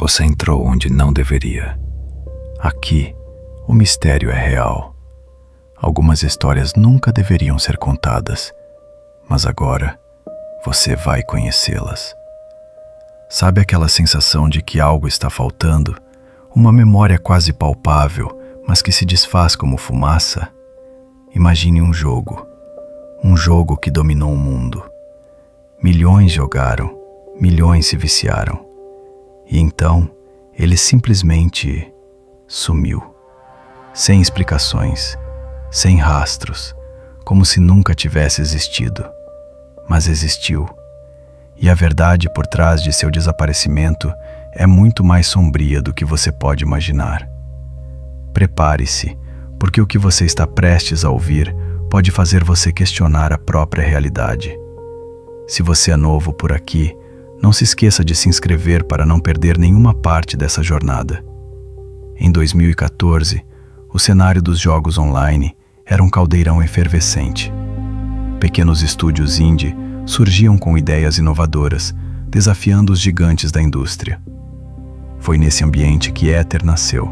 Você entrou onde não deveria. Aqui, o mistério é real. Algumas histórias nunca deveriam ser contadas, mas agora você vai conhecê-las. Sabe aquela sensação de que algo está faltando? Uma memória quase palpável, mas que se desfaz como fumaça? Imagine um jogo que dominou o mundo. Milhões jogaram, milhões se viciaram. E então, ele simplesmente sumiu. Sem explicações, sem rastros, como se nunca tivesse existido. Mas existiu. E a verdade por trás de seu desaparecimento é muito mais sombria do que você pode imaginar. Prepare-se, porque o que você está prestes a ouvir pode fazer você questionar a própria realidade. Se você é novo por aqui, não se esqueça de se inscrever para não perder nenhuma parte dessa jornada. Em 2014, o cenário dos jogos online era um caldeirão efervescente. Pequenos estúdios indie surgiam com ideias inovadoras, desafiando os gigantes da indústria. Foi nesse ambiente que Ether nasceu.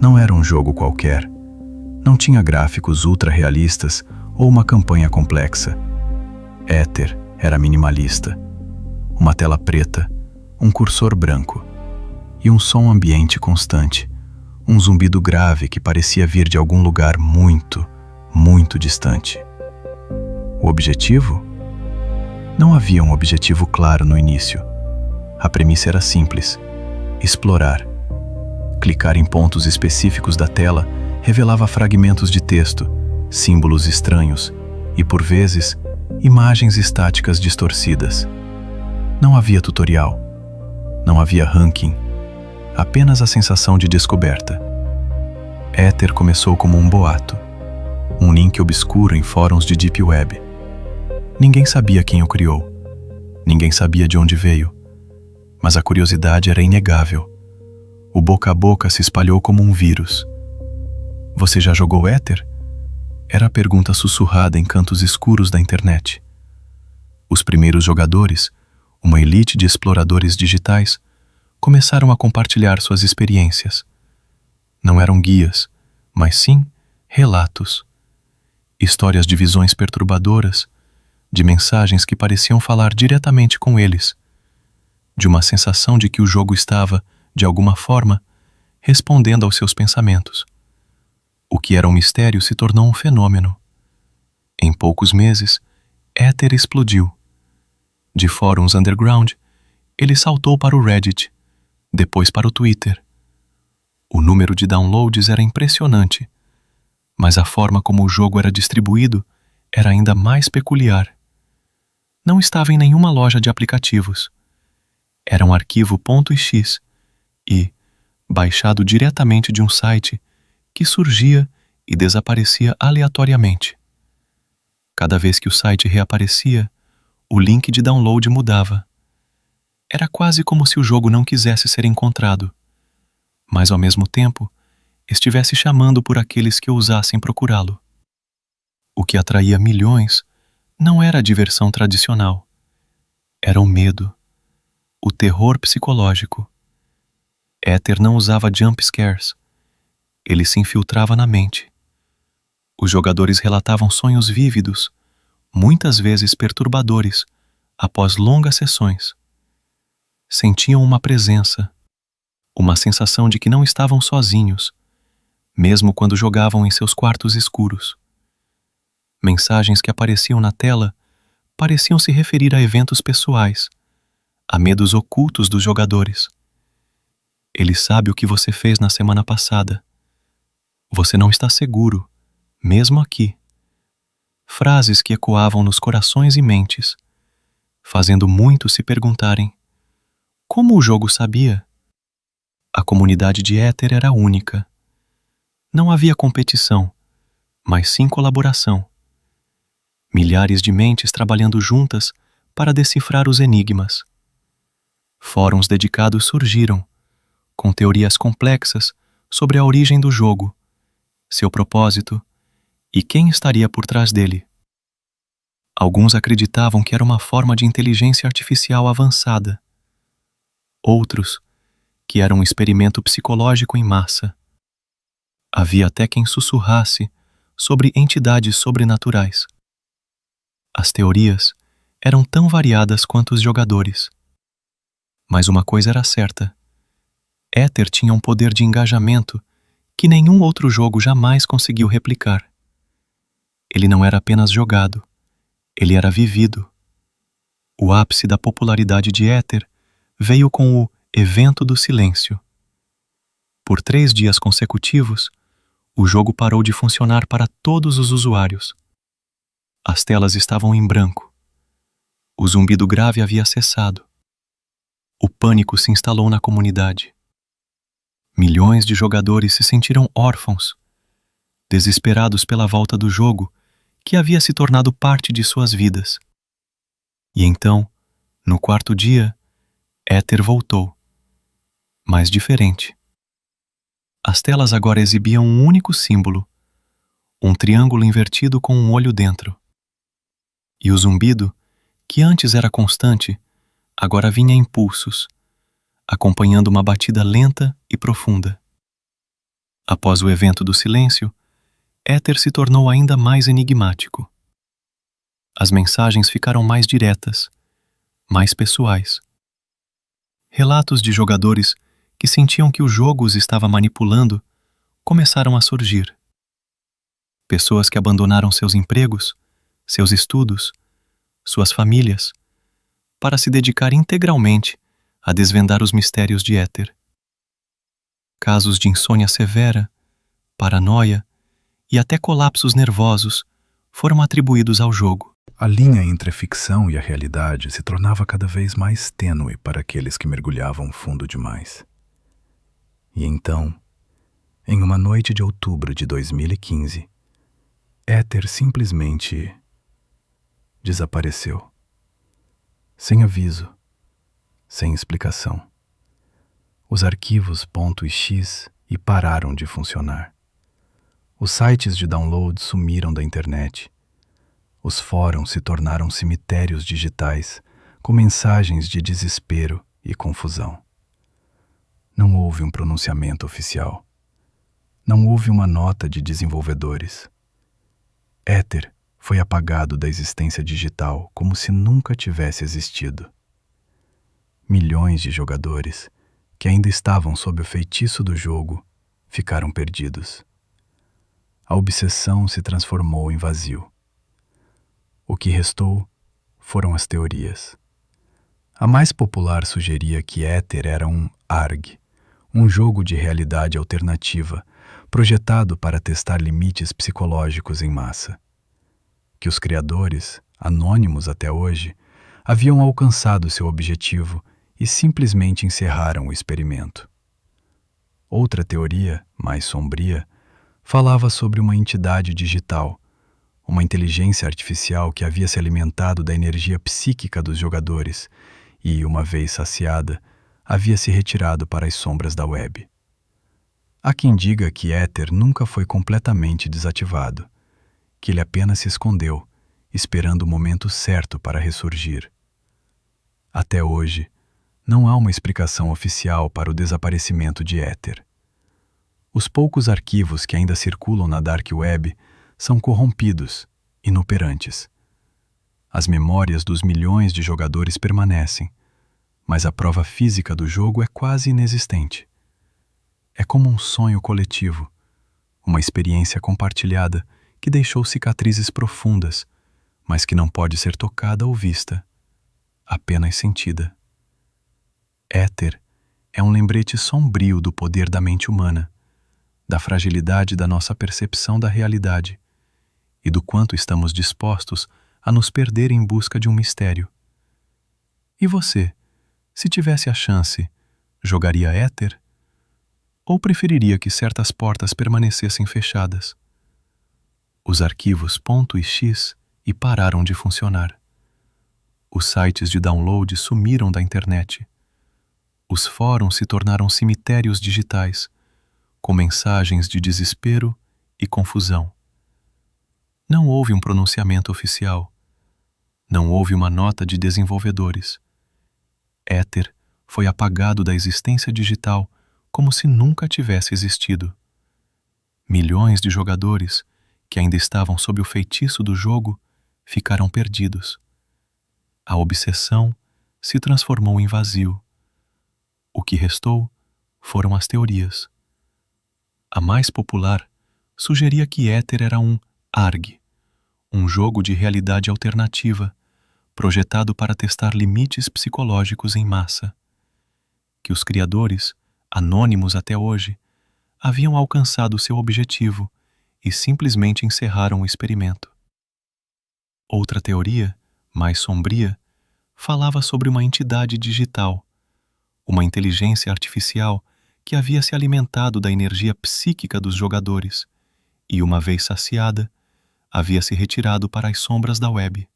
Não era um jogo qualquer. Não tinha gráficos ultra-realistas ou uma campanha complexa. Ether era minimalista. Uma tela preta, um cursor branco e um som ambiente constante, um zumbido grave que parecia vir de algum lugar muito, muito distante. O objetivo? Não havia um objetivo claro no início. A premissa era simples: explorar. Clicar em pontos específicos da tela revelava fragmentos de texto, símbolos estranhos e, por vezes, imagens estáticas distorcidas. Não havia tutorial, não havia ranking, apenas a sensação de descoberta. Ether começou como um boato, um link obscuro em fóruns de Deep Web. Ninguém sabia quem o criou, ninguém sabia de onde veio, mas a curiosidade era inegável. O boca a boca se espalhou como um vírus. Você já jogou Ether? Era a pergunta sussurrada em cantos escuros da internet. Os primeiros jogadores, uma elite de exploradores digitais, começaram a compartilhar suas experiências. Não eram guias, mas sim relatos. Histórias de visões perturbadoras, de mensagens que pareciam falar diretamente com eles, de uma sensação de que o jogo estava, de alguma forma, respondendo aos seus pensamentos. O que era um mistério se tornou um fenômeno. Em poucos meses, Ether explodiu. De fóruns underground, ele saltou para o Reddit, depois para o Twitter. O número de downloads era impressionante, mas a forma como o jogo era distribuído era ainda mais peculiar. Não estava em nenhuma loja de aplicativos. Era um arquivo .x e, baixado diretamente de um site que surgia e desaparecia aleatoriamente. Cada vez que o site reaparecia, o link de download mudava. Era quase como se o jogo não quisesse ser encontrado, mas ao mesmo tempo estivesse chamando por aqueles que ousassem procurá-lo. O que atraía milhões não era a diversão tradicional. Era o medo, o terror psicológico. Ether não usava jump scares. Ele se infiltrava na mente. Os jogadores relatavam sonhos vívidos, muitas vezes perturbadores, após longas sessões. Sentiam uma presença, uma sensação de que não estavam sozinhos, mesmo quando jogavam em seus quartos escuros. Mensagens que apareciam na tela pareciam se referir a eventos pessoais, a medos ocultos dos jogadores. Ele sabe o que você fez na semana passada. Você não está seguro, mesmo aqui. Frases que ecoavam nos corações e mentes, fazendo muitos se perguntarem: como o jogo sabia? A comunidade de Ether era única. Não havia competição, mas sim colaboração. Milhares de mentes trabalhando juntas para decifrar os enigmas. Fóruns dedicados surgiram, com teorias complexas sobre a origem do jogo, seu propósito e quem estaria por trás dele. Alguns acreditavam que era uma forma de inteligência artificial avançada. Outros que era um experimento psicológico em massa. Havia até quem sussurrasse sobre entidades sobrenaturais. As teorias eram tão variadas quanto os jogadores. Mas uma coisa era certa: Éter tinha um poder de engajamento que nenhum outro jogo jamais conseguiu replicar. Ele não era apenas jogado, ele era vivido. O ápice da popularidade de Éter veio com o Evento do Silêncio. Por 3 dias consecutivos, o jogo parou de funcionar para todos os usuários. As telas estavam em branco. O zumbido grave havia cessado. O pânico se instalou na comunidade. Milhões de jogadores se sentiram órfãos, desesperados pela volta do jogo que havia se tornado parte de suas vidas. E então, no 4º dia, Éter voltou, mas diferente. As telas agora exibiam um único símbolo, um triângulo invertido com um olho dentro. E o zumbido, que antes era constante, agora vinha em pulsos, acompanhando uma batida lenta e profunda. Após o evento do silêncio, Éter se tornou ainda mais enigmático. As mensagens ficaram mais diretas, mais pessoais. Relatos de jogadores que sentiam que o jogo os estava manipulando começaram a surgir. Pessoas que abandonaram seus empregos, seus estudos, suas famílias, para se dedicar integralmente a desvendar os mistérios de Éter. Casos de insônia severa, paranoia e até colapsos nervosos foram atribuídos ao jogo. A linha entre a ficção e a realidade se tornava cada vez mais tênue para aqueles que mergulhavam fundo demais. E então, em uma noite de outubro de 2015, Éter simplesmente desapareceu. Sem aviso, sem explicação. Os arquivos .x pararam de funcionar. Os sites de download sumiram da internet. Os fóruns se tornaram cemitérios digitais com mensagens de desespero e confusão. Não houve um pronunciamento oficial. Não houve uma nota de desenvolvedores. Éter foi apagado da existência digital como se nunca tivesse existido. Milhões de jogadores, que ainda estavam sob o feitiço do jogo, ficaram perdidos. A obsessão se transformou em vazio. O que restou foram as teorias. A mais popular sugeria que Éter era um ARG, um jogo de realidade alternativa, projetado para testar limites psicológicos em massa. Que os criadores, anônimos até hoje, haviam alcançado seu objetivo e simplesmente encerraram o experimento. Outra teoria, mais sombria, falava sobre uma entidade digital, uma inteligência artificial que havia se alimentado da energia psíquica dos jogadores e, uma vez saciada, havia se retirado para as sombras da web. Há quem diga que Éter nunca foi completamente desativado, que ele apenas se escondeu, esperando o momento certo para ressurgir. Até hoje, não há uma explicação oficial para o desaparecimento de Éter. Os poucos arquivos que ainda circulam na Dark Web são corrompidos, inoperantes. As memórias dos milhões de jogadores permanecem, mas a prova física do jogo é quase inexistente. É como um sonho coletivo, uma experiência compartilhada que deixou cicatrizes profundas, mas que não pode ser tocada ou vista, apenas sentida. Éter é um lembrete sombrio do poder da mente humana, da fragilidade da nossa percepção da realidade e do quanto estamos dispostos a nos perder em busca de um mistério. E você, se tivesse a chance, jogaria Éter? Ou preferiria que certas portas permanecessem fechadas? Os arquivos .x pararam de funcionar. Os sites de download sumiram da internet. Os fóruns se tornaram cemitérios digitais, com mensagens de desespero e confusão. Não houve um pronunciamento oficial. Não houve uma nota de desenvolvedores. Éter foi apagado da existência digital como se nunca tivesse existido. Milhões de jogadores que ainda estavam sob o feitiço do jogo ficaram perdidos. A obsessão se transformou em vazio. O que restou foram as teorias. A mais popular sugeria que Éter era um ARG, um jogo de realidade alternativa, projetado para testar limites psicológicos em massa. Que os criadores, anônimos até hoje, haviam alcançado seu objetivo e simplesmente encerraram o experimento. Outra teoria, mais sombria, falava sobre uma entidade digital, uma inteligência artificial que havia se alimentado da energia psíquica dos jogadores e, uma vez saciada, havia se retirado para as sombras da web.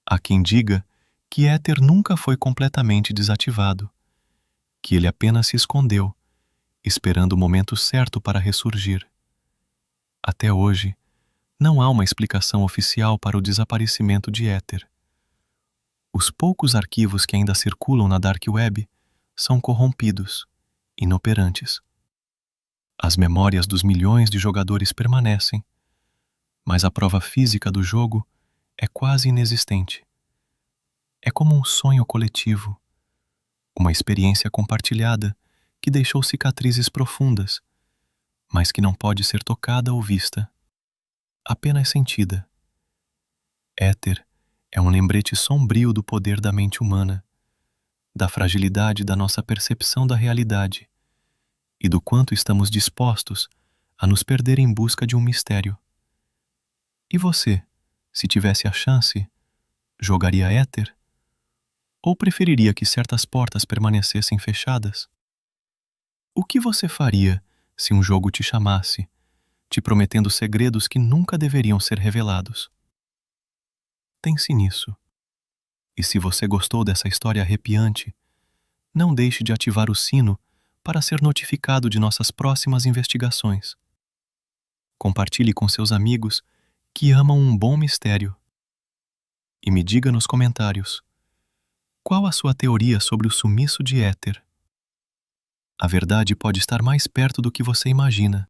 Há quem diga que Éter nunca foi completamente desativado, que ele apenas se escondeu, esperando o momento certo para ressurgir. Até hoje, não há uma explicação oficial para o desaparecimento de Éter. Os poucos arquivos que ainda circulam na Dark Web são corrompidos, inoperantes. As memórias dos milhões de jogadores permanecem, mas a prova física do jogo é quase inexistente. É como um sonho coletivo, uma experiência compartilhada que deixou cicatrizes profundas, mas que não pode ser tocada ou vista, apenas sentida. Éter é um lembrete sombrio do poder da mente humana, da fragilidade da nossa percepção da realidade e do quanto estamos dispostos a nos perder em busca de um mistério. E você, se tivesse a chance, jogaria Éter? Ou preferiria que certas portas permanecessem fechadas? O que você faria se um jogo te chamasse, te prometendo segredos que nunca deveriam ser revelados? Pense nisso. E se você gostou dessa história arrepiante, não deixe de ativar o sino para ser notificado de nossas próximas investigações. Compartilhe com seus amigos que amam um bom mistério. E me diga nos comentários: qual a sua teoria sobre o sumiço de Éter? A verdade pode estar mais perto do que você imagina.